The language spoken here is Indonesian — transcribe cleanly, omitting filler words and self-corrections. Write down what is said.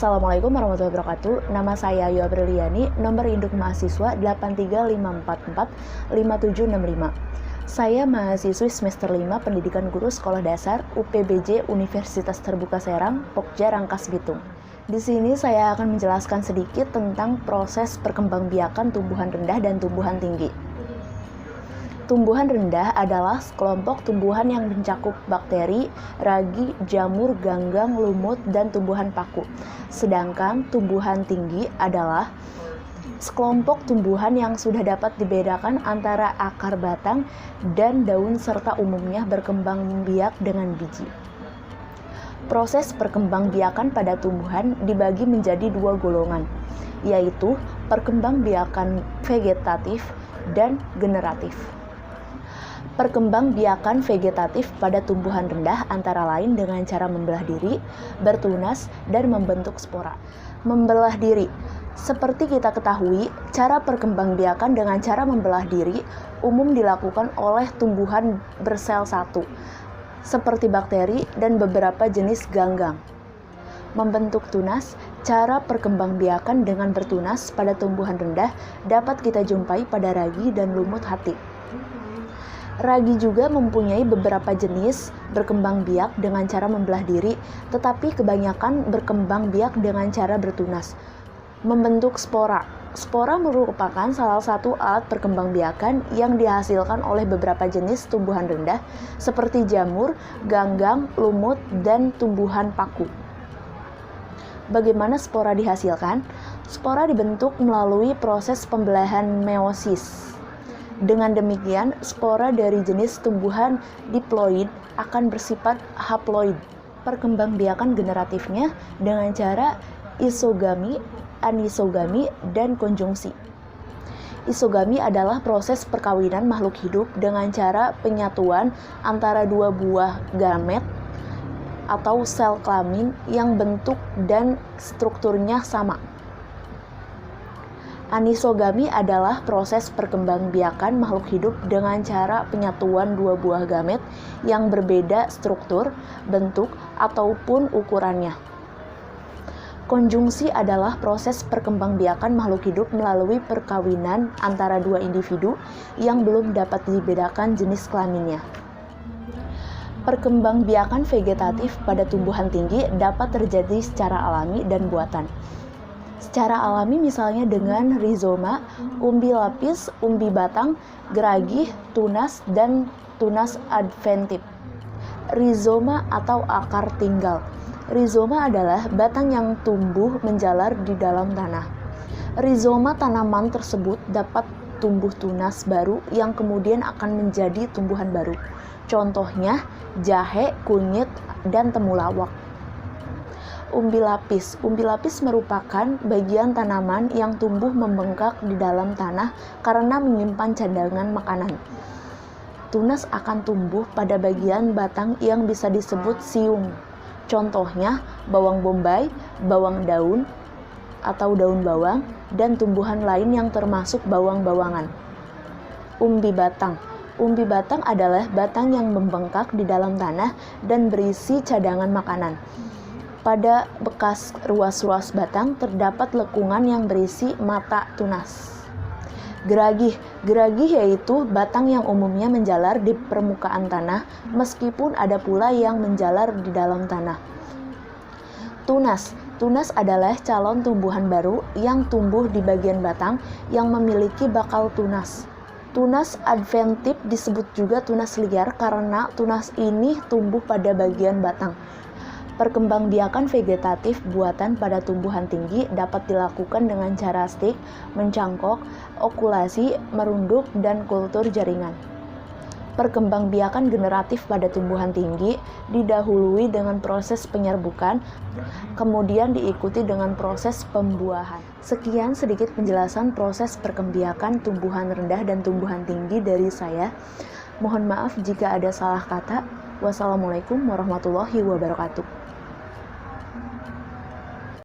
Assalamualaikum warahmatullahi wabarakatuh. Nama saya Yoa Briliani, nomor induk mahasiswa 835445765. Saya mahasiswi semester 5 Pendidikan Guru Sekolah Dasar UPBJ Universitas Terbuka Serang, Pokja Rangkas Bitung. Di sini saya akan menjelaskan sedikit tentang proses perkembangbiakan tumbuhan rendah dan tumbuhan tinggi. Tumbuhan rendah adalah sekelompok tumbuhan yang mencakup bakteri, ragi, jamur, ganggang, lumut, dan tumbuhan paku. Sedangkan tumbuhan tinggi adalah sekelompok tumbuhan yang sudah dapat dibedakan antara akar, batang, dan daun serta umumnya berkembang biak dengan biji. Proses perkembangbiakan pada tumbuhan dibagi menjadi dua golongan, yaitu perkembangbiakan vegetatif dan generatif. Perkembangbiakan vegetatif pada tumbuhan rendah antara lain dengan cara membelah diri, bertunas, dan membentuk spora. Membelah diri. Seperti kita ketahui, cara perkembangbiakan dengan cara membelah diri umum dilakukan oleh tumbuhan bersel satu, seperti bakteri dan beberapa jenis ganggang. Membentuk tunas. Cara perkembangbiakan dengan bertunas pada tumbuhan rendah dapat kita jumpai pada ragi dan lumut hati. Ragi juga mempunyai beberapa jenis berkembang biak dengan cara membelah diri, tetapi kebanyakan berkembang biak dengan cara bertunas. Membentuk spora. Spora merupakan salah satu alat perkembangbiakan yang dihasilkan oleh beberapa jenis tumbuhan rendah seperti jamur, ganggang, lumut, dan tumbuhan paku. Bagaimana spora dihasilkan? Spora dibentuk melalui proses pembelahan meiosis. Dengan demikian, spora dari jenis tumbuhan diploid akan bersifat haploid. Perkembangbiakan generatifnya dengan cara isogami, anisogami, dan konjungsi. Isogami adalah proses perkawinan makhluk hidup dengan cara penyatuan antara dua buah gamet atau sel kelamin yang bentuk dan strukturnya sama. Anisogami adalah proses perkembangbiakan makhluk hidup dengan cara penyatuan dua buah gamet yang berbeda struktur, bentuk, ataupun ukurannya. Konjungsi adalah proses perkembangbiakan makhluk hidup melalui perkawinan antara dua individu yang belum dapat dibedakan jenis kelaminnya. Perkembangbiakan vegetatif pada tumbuhan tinggi dapat terjadi secara alami dan buatan. Secara alami misalnya dengan rizoma, umbi lapis, umbi batang, geragih, tunas, dan tunas adventif. Rizoma atau akar tinggal. Rizoma adalah batang yang tumbuh menjalar di dalam tanah. Rizoma tanaman tersebut dapat tumbuh tunas baru yang kemudian akan menjadi tumbuhan baru. Contohnya jahe, kunyit, dan temulawak. Umbi lapis. Umbi lapis merupakan bagian tanaman yang tumbuh membengkak di dalam tanah karena menyimpan cadangan makanan. Tunas akan tumbuh pada bagian batang yang bisa disebut siung. Contohnya bawang bombay, bawang daun atau daun bawang, dan tumbuhan lain yang termasuk bawang-bawangan. Umbi batang. Umbi batang adalah batang yang membengkak di dalam tanah dan berisi cadangan makanan. Pada bekas ruas-ruas batang terdapat lekungan yang berisi mata tunas. Geragih. Geragih yaitu batang yang umumnya menjalar di permukaan tanah, meskipun ada pula yang menjalar di dalam tanah. Tunas. Tunas adalah calon tumbuhan baru yang tumbuh di bagian batang yang memiliki bakal tunas. Tunas adventif disebut juga tunas liar karena tunas ini tumbuh pada bagian batang. Perkembangbiakan vegetatif buatan pada tumbuhan tinggi dapat dilakukan dengan cara stik, mencangkok, okulasi, merunduk, dan kultur jaringan. Perkembangbiakan generatif pada tumbuhan tinggi didahului dengan proses penyerbukan, kemudian diikuti dengan proses pembuahan. Sekian sedikit penjelasan proses perkembangbiakan tumbuhan rendah dan tumbuhan tinggi dari saya. Mohon maaf jika ada salah kata. Wassalamualaikum warahmatullahi wabarakatuh.